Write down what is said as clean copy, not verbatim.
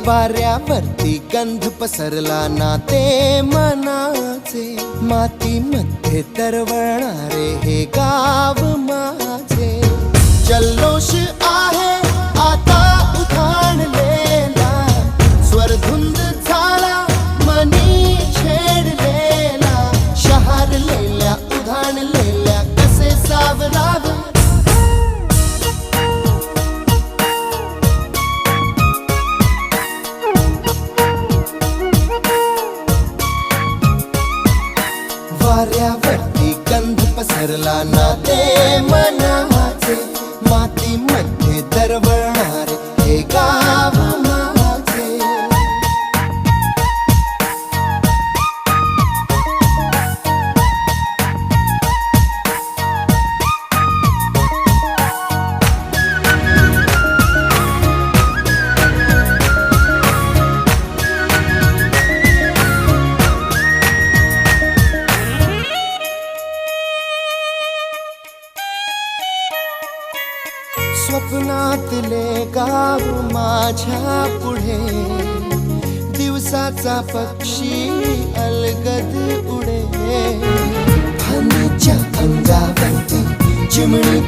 वाऱ्यावरती गंध पसरला ना ते मनाचे, मातीमध्ये तरवळणारे हे गाव माझे. जल्लोष आहे आता उधाणलेला, स्वरधुंद झाला मनी छेडलेला. शहारलेल्या उधाणलेल्या कसे सावरावे, वाऱ्यावरती गंध पसरला ना ते मनाचे, मातीमध्ये दरवळणारे हे गाव माझे. स्वप्नातले गाव माझ्या पुढे, दिवसाचा पक्षी अलगद उडे. फांदीच्या अंगावरती चिमणी